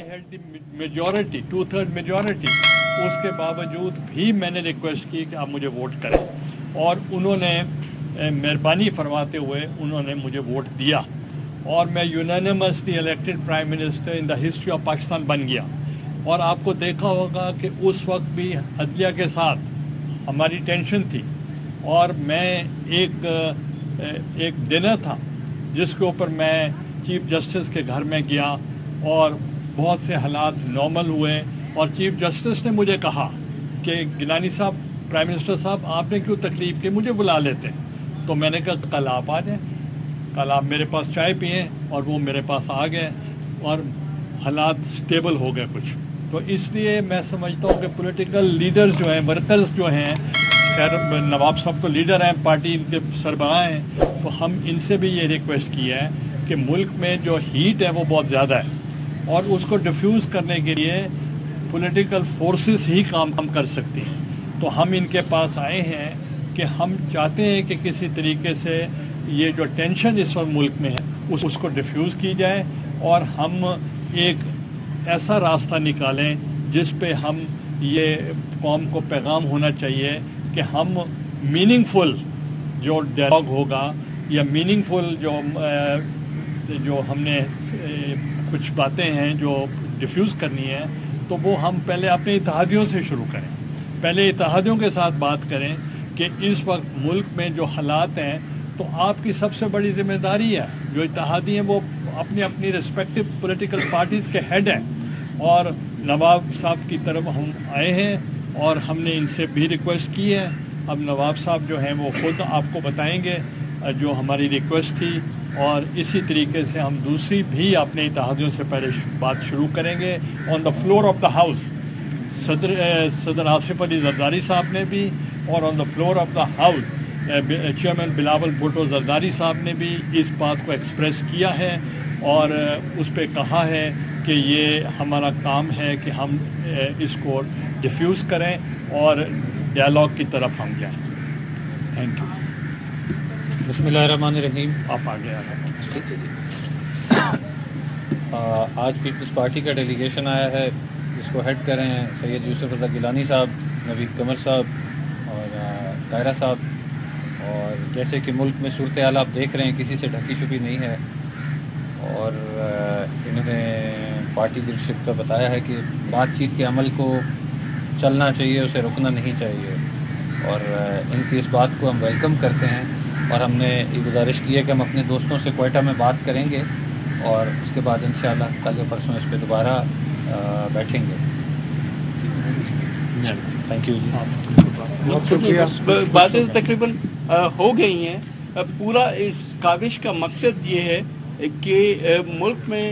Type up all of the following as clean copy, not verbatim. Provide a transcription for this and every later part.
Had the majority, 2/3 majority, उसके बावजूद भी मैंने रिक्वेस्ट की कि आप मुझे वोट करें, और उन्होंने मेहरबानी फरमाते हुए उन्होंने मुझे वोट दिया, और मैं unanimously elected prime minister in the history of Pakistan बन गया। और आपको देखा होगा कि उस वक्त भी अदलिया के साथ हमारी टेंशन थी, और मैं एक डिनर था जिसके ऊपर मैं चीफ जस्टिस के घर में गया, और बहुत से हालात नॉर्मल हुए, और चीफ जस्टिस ने मुझे कहा कि गिलानी साहब, प्राइम मिनिस्टर साहब, आपने क्यों तकलीफ की, मुझे बुला लेते। तो मैंने कहा कल आप आ जाएं, कल आप मेरे पास चाय पिएं, और वो मेरे पास आ गए और हालात स्टेबल हो गए कुछ। तो इसलिए मैं समझता हूँ कि पॉलिटिकल लीडर्स जो हैं, वर्कर्स जो हैं, खैर नवाब साहब तो लीडर हैं, पार्टी इनके सरबराह हैं, तो हम इनसे भी ये रिक्वेस्ट की है कि मुल्क में जो हीट है वो बहुत ज़्यादा है, और उसको डिफ्यूज़ करने के लिए पॉलिटिकल फोर्सेस ही काम कर सकती हैं। तो हम इनके पास आए हैं कि हम चाहते हैं कि किसी तरीके से ये जो टेंशन इस वक्त मुल्क में है उसको डिफ्यूज़ की जाए, और हम एक ऐसा रास्ता निकालें जिस पे हम ये कौम को पैगाम होना चाहिए कि हम मीनिंगफुल जो डायलॉग होगा, या मीनिंगफुल जो हमने कुछ बातें हैं जो डिफ्यूज़ करनी है, तो वो हम पहले अपने इत्तेहादियों से शुरू करें। पहले इत्तेहादियों के साथ बात करें कि इस वक्त मुल्क में जो हालात हैं, तो आपकी सबसे बड़ी जिम्मेदारी है, जो इत्तेहादी हैं वो अपनी अपनी रिस्पेक्टिव पॉलिटिकल पार्टीज़ के हेड हैं, और नवाब साहब की तरफ हम आए हैं और हमने इनसे भी रिक्वेस्ट की है। अब नवाब साहब जो हैं वो खुद आपको बताएंगे जो हमारी रिक्वेस्ट थी, और इसी तरीके से हम दूसरी भी अपने इत्तेहादियों से पहले बात शुरू करेंगे। On the floor of the house सदर आसिफ अली जरदारी साहब ने भी, और on the floor of the house chairman Bilawal Bhutto Zardari साहब ने भी इस बात को एक्सप्रेस किया है, और उस पर कहा है कि ये हमारा काम है कि हम इसको डिफ्यूज़ करें और डायलॉग की तरफ हम जाएं। Thank you. बिस्मिल्लाहिर्रहमानिर्रहीम। आप आगे आ गए। आज पीपल्स पार्टी का डेलीगेशन आया है, जिसको हेड कर रहे हैं सैयद यूसुफ रज़ा गिलानी साहब, नवीद कमर साहब और तायरा साहब। और जैसे कि मुल्क में सूरत हाल आप देख रहे हैं, किसी से ढकी छुपी नहीं है, और इन्होंने पार्टी लीडरशिप का बताया है कि बातचीत के अमल को चलना चाहिए, उसे रुकना नहीं चाहिए, और इनकी इस बात को हम वेलकम करते हैं। और हमने ये गुजारिश की है कि हम अपने दोस्तों से क्वेटा में बात करेंगे, और उसके बाद इंशाअल्लाह कल या परसों इस पर दोबारा बैठेंगे। थैंक यू जी। बहुत शुक्रिया। बातें तकरीबन हो गई हैं। पूरा इस काविश का मकसद ये है कि मुल्क में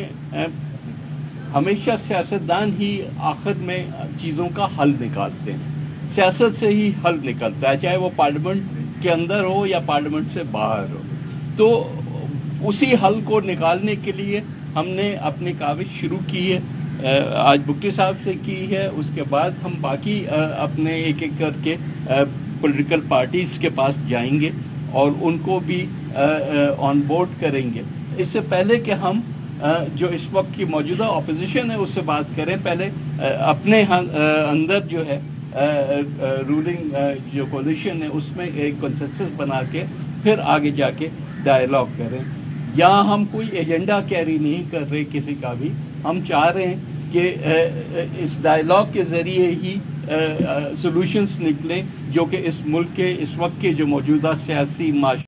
हमेशा सियासतदान ही आखिर में चीज़ों का हल निकालते हैं, सियासत से ही हल निकलता है, चाहे वो पार्लियामेंट के अंदर हो या पार्लियामेंट से बाहर हो। तो उसी हल को निकालने के लिए हमने अपनी काविश शुरू की है, आज भुट्टो साहब से की है, उसके बाद हम बाकी अपने एक एक करके पॉलिटिकल पार्टीज़ के पास जाएंगे और उनको भी ऑन बोर्ड करेंगे। इससे पहले कि हम जो इस वक्त की मौजूदा अपोजिशन है उससे बात करें, पहले अपने अंदर जो है रूलिंग जो कोलिशन है उसमें एक कंसेंसस बना के फिर आगे जाके डायलॉग करें। यहाँ हम कोई एजेंडा कैरी नहीं कर रहे किसी का भी, हम चाह रहे हैं कि इस डायलॉग के ज़रिए ही सॉल्यूशंस निकलें जो कि इस मुल्क के इस वक्त के जो मौजूदा सियासी